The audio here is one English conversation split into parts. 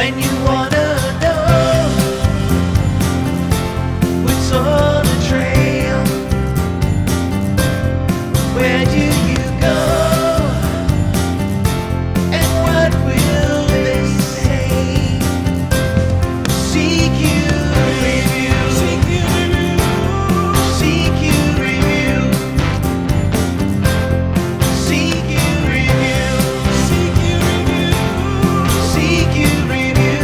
when you wanna know what's on the trail. Where do you go? And what will they say? CQ review. CQ review. CQ review. CQ review. CQ review.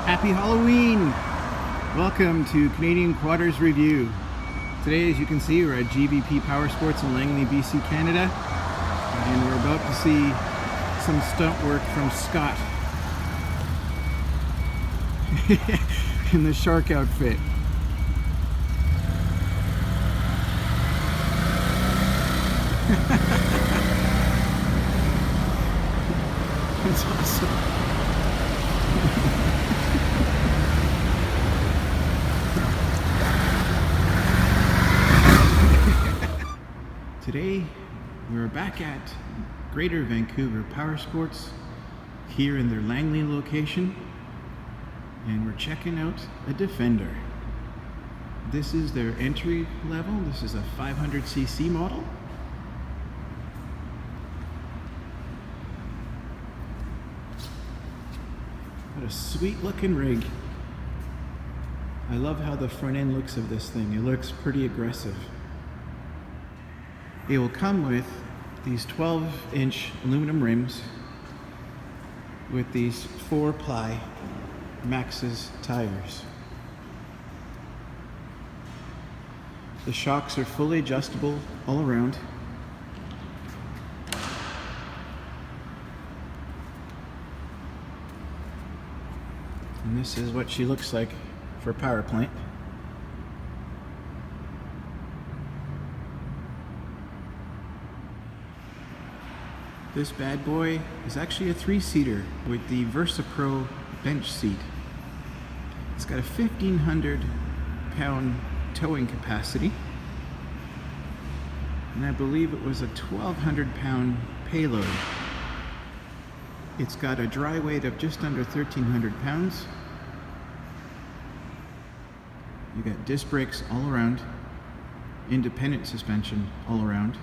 Happy Halloween! Welcome to Canadian Quadders Review. Today, as you can see, we're at GVP Power Sports in Langley, BC, Canada. And we're about to see some stunt work from Scott in the shark outfit. It's awesome. Today, we're back at Greater Vancouver Power Sports here in their Langley location, and we're checking out a Defender. This is their entry level. This is a 500cc model. What a sweet looking rig. I love how the front end looks of this thing. It looks pretty aggressive. It will come with these 12-inch aluminum rims with these 4-ply Maxxis tires. The shocks are fully adjustable all around. And this is what she looks like for power plant. This bad boy is actually a 3-seater with the VersaPro bench seat. It's got a 1,500-pound towing capacity, and I believe it was a 1,200-pound payload. It's got a dry weight of just under 1,300 pounds. You got disc brakes all around, independent suspension all around.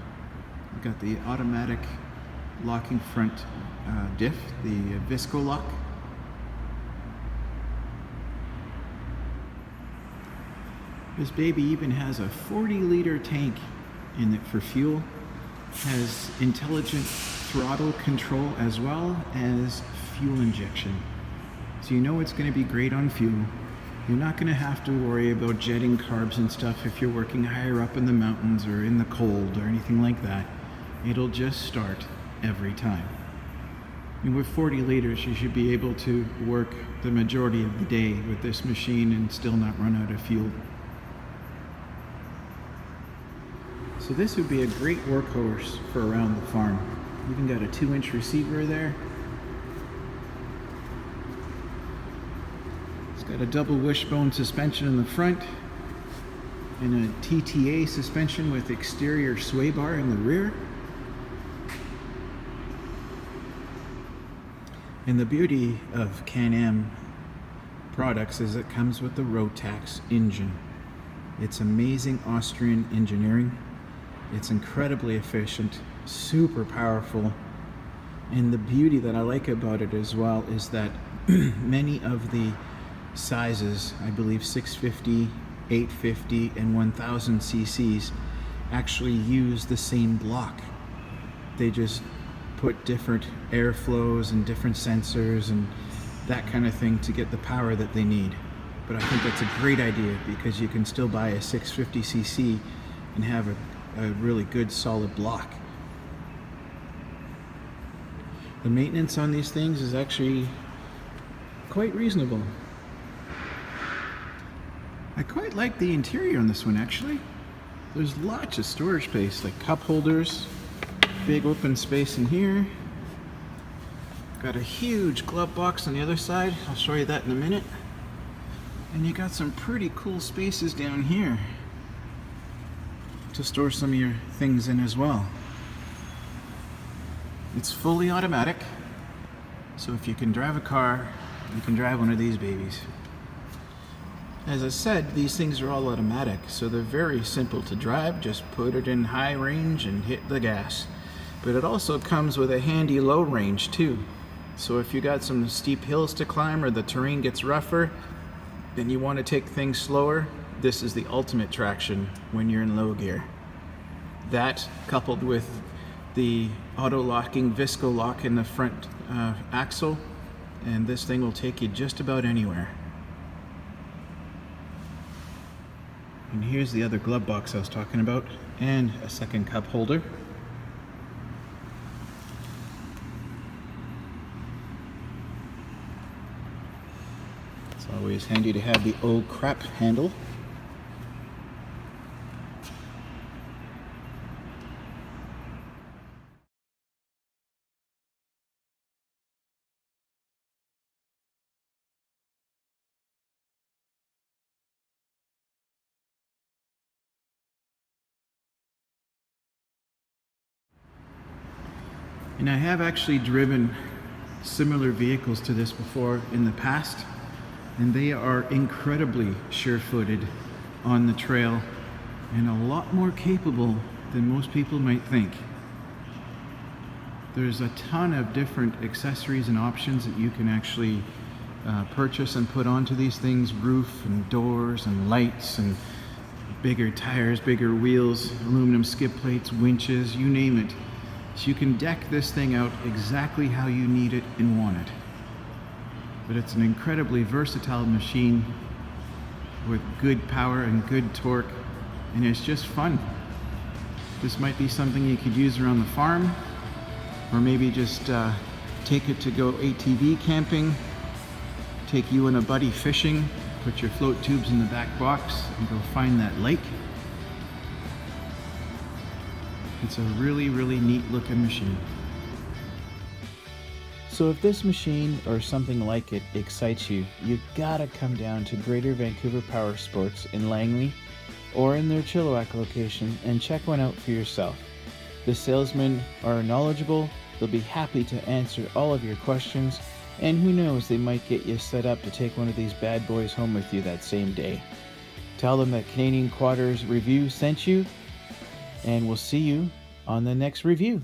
You've got the automatic locking front diff, the Visco lock. This baby even has a 40-liter tank in it for fuel. Has intelligent throttle control as well as fuel injection. So you know it's going to be great on fuel. You're not going to have to worry about jetting carbs and stuff if you're working higher up in the mountains or in the cold or anything like that. It'll just start every time. And with 40 liters, you should be able to work the majority of the day with this machine and still not run out of fuel. So this would be a great workhorse for around the farm. Even got a 2-inch receiver there. It's got a double wishbone suspension in the front and a TTA suspension with exterior sway bar in the rear. And the beauty of Can-Am products is it comes with the Rotax engine. It's amazing Austrian engineering. It's incredibly efficient, super powerful. And the beauty that I like about it as well is that many of the sizes, I believe 650, 850, and 1000 cc's, actually use the same block. They just put different airflows and different sensors and that kind of thing to get the power that they need. But I think that's a great idea because you can still buy a 650cc and have a really good solid block. The maintenance on these things is actually quite reasonable. I quite like the interior on this one actually. There's lots of storage space, like cup holders, big open space in here. Got a huge glove box on the other side. I'll show you that in a minute. And you got some pretty cool spaces down here. to store some of your things in as well. It's fully automatic, so if you can drive a car, you can drive one of these babies. As I said, these things are all automatic, so they're very simple to drive. Just put it in high range and hit the gas. But it also comes with a handy low range too. So if you got some steep hills to climb or the terrain gets rougher and you want to take things slower, this is the ultimate traction when you're in low gear. That, coupled with the auto-locking Visco lock in the front axle, and this thing will take you just about anywhere. And here's the other glove box I was talking about, and a second cup holder. It's always handy to have the oh crap handle. And I have actually driven similar vehicles to this before in the past, and they are incredibly sure-footed on the trail and a lot more capable than most people might think. There's a ton of different accessories and options that you can actually purchase and put onto these things: roof and doors and lights and bigger tires, bigger wheels, aluminum skid plates, winches, you name it. So you can deck this thing out exactly how you need it and want it. But it's an incredibly versatile machine with good power and good torque, and it's just fun. This might be something you could use around the farm, or maybe just take it to go ATV camping, take you and a buddy fishing, put your float tubes in the back box and go find that lake. It's a really, really neat looking machine. So if this machine or something like it excites you, you gotta come down to Greater Vancouver Power Sports in Langley or in their Chilliwack location and check one out for yourself. The salesmen are knowledgeable, they'll be happy to answer all of your questions, and who knows, they might get you set up to take one of these bad boys home with you that same day. Tell them that Canadian Quadders Review sent you, and we'll see you on the next review.